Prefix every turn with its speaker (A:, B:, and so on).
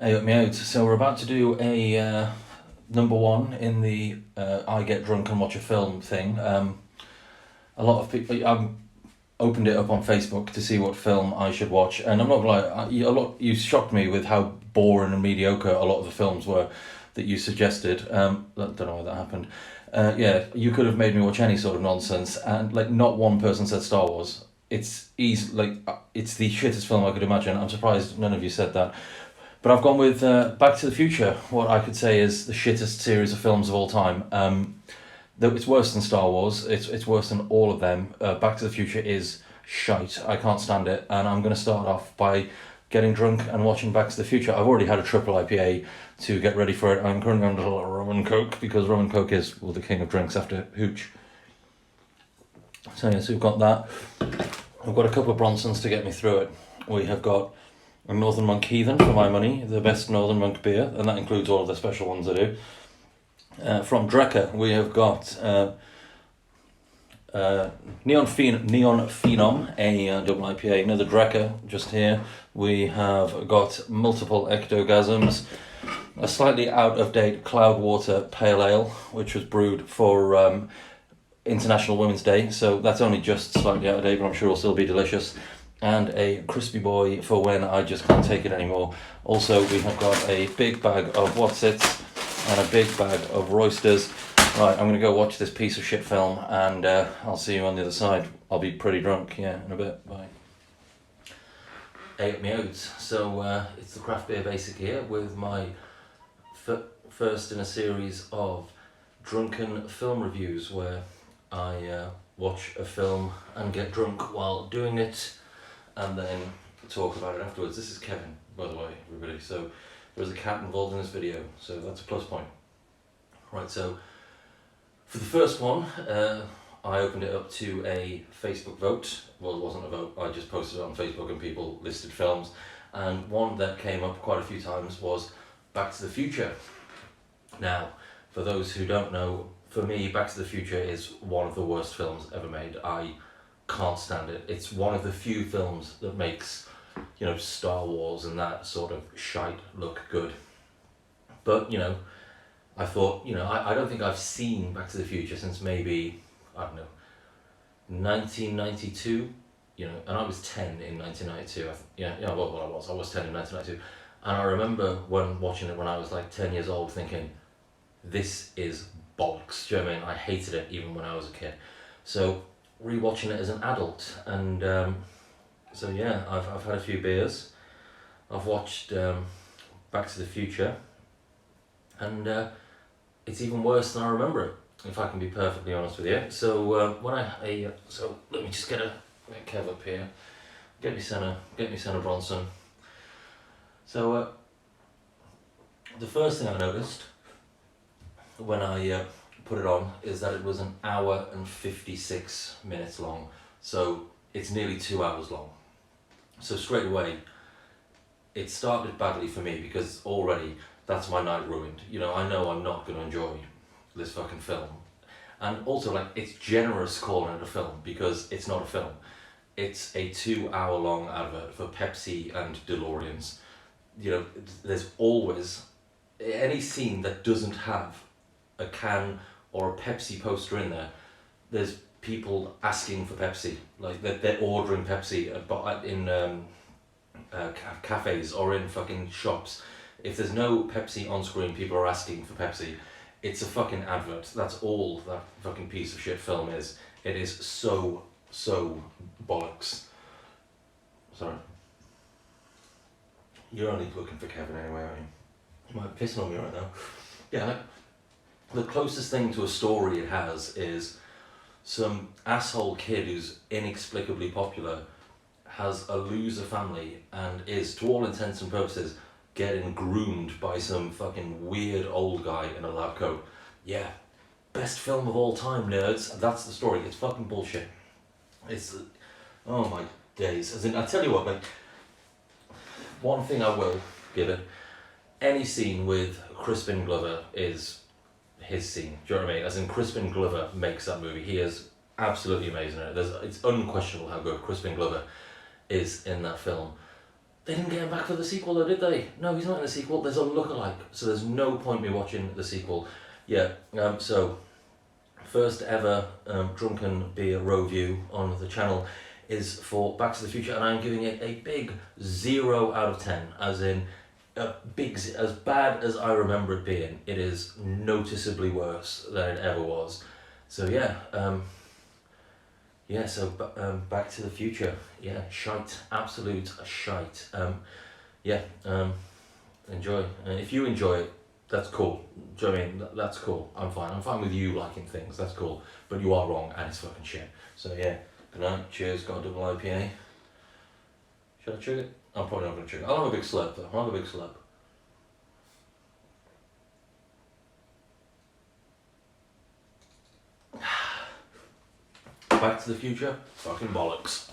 A: Hey, up me out. So we're about to do a number one in the I get drunk and watch a film thing. A lot of people, I opened it up on Facebook to see what film I should watch, and I'm not gonna lie, you shocked me with how boring and mediocre a lot of the films were that you suggested. I don't know why that happened. Yeah, you could have made me watch any sort of nonsense, and like not one person said Star Wars. It's the shittest film I could imagine. I'm surprised none of you said that. But I've gone with Back to the Future, what I could say is the shittest series of films of all time. Though it's worse than Star Wars, it's worse than all of them. Back to the Future is shite. I can't stand it, and I'm going to start off by getting drunk and watching Back to the Future. I've already had a triple IPA to get ready for it. I'm currently on a little rum and coke because rum and coke is the king of drinks after hooch. So yes, we've got that. I've got a couple of Bronsons to get me through it. We have got a Northern Monk Heathen for my money, the best Northern Monk beer, and that includes all of the special ones I do. From Drecker, we have got Neon Phenom, a double IPA, another Drecker just here. We have got multiple ectogasms, a slightly out of date Cloudwater Pale Ale, which was brewed for International Women's Day, so that's only just slightly out of date, but I'm sure it'll still be delicious. And a crispy boy for when I just can't take it anymore. Also, we have got a big bag of Wotsits and a big bag of Roysters. Right, I'm going to go watch this piece of shit film, and I'll see you on the other side. I'll be pretty drunk, yeah, in a bit. Bye. Hey, up me out. So it's the Craft Beer Basic here with my first in a series of drunken film reviews where I watch a film and get drunk while doing it, and then talk about it afterwards. This is Kevin, by the way, everybody. So there's a cat involved in this video, so that's a plus point. Right, so for the first one, I opened it up to a Facebook vote. Well, it wasn't a vote, I just posted it on Facebook and people listed films. And one that came up quite a few times was Back to the Future. Now, for those who don't know, for me, Back to the Future is one of the worst films ever made. I can't stand it. It's one of the few films that makes, Star Wars and that sort of shite look good. But, I thought, I don't think I've seen Back to the Future since maybe, I don't know, 1992, and I was 10 in 1992. I was 10 in 1992. And I remember when watching it when I was like 10 years old thinking, this is bollocks. Do you know what I mean? I hated it even when I was a kid. So rewatching it as an adult, and I've had a few beers. I've watched Back to the Future, and it's even worse than I remember it, if I can be perfectly honest with you. So let me just get Kev up here, get me Senna Bronson. So the first thing I noticed when I put it on is that it was an hour and 56 minutes long, so it's nearly 2 hours long. So straight away it started badly for me because already that's my night ruined. I know I'm not going to enjoy this fucking film, and also like it's generous calling it a film because it's not a film. It's a 2 hour long advert for Pepsi and DeLoreans. There's always any scene that doesn't have a can or a Pepsi poster in there. There's people asking for Pepsi, like they're ordering Pepsi in cafes or in fucking shops. If there's no Pepsi on screen, people are asking for Pepsi. It's a fucking advert. That's all that fucking piece of shit film is. It is so bollocks. Sorry. You're only looking for Kevin anyway, aren't you? You might be pissing on me right now. Yeah, the closest thing to a story it has is some asshole kid who's inexplicably popular has a loser family and is, to all intents and purposes, getting groomed by some fucking weird old guy in a lab coat. Yeah, best film of all time, nerds. That's the story. It's fucking bullshit. It's, oh my days. As in, I tell you what, like, one thing I will give it, any scene with Crispin Glover is his scene. Do you know what I mean? As in, Crispin Glover makes that movie. He is absolutely amazing in it. It's unquestionable how good Crispin Glover is in that film. They didn't get him back for the sequel though, did they? No, he's not in the sequel. There's a lookalike, so there's no point me watching the sequel. Yeah, so first ever drunken beer Wroe-View on the channel is for Back to the Future, and I'm giving it a big 0 out of 10, as in a big, as bad as I remember it being, it is noticeably worse than it ever was. So yeah, Back to the Future, yeah, shite, absolute shite. Enjoy. If you enjoy it, that's cool. Do you know what I mean? That's cool. I'm fine with you liking things. That's cool. But you are wrong, and it's fucking shit. So yeah, good night. Cheers. Got a double IPA. Should I chug it? I'm probably not gonna chug it. I'll have a big slurp though. I'll have a big slurp. Back to the Future, fucking bollocks.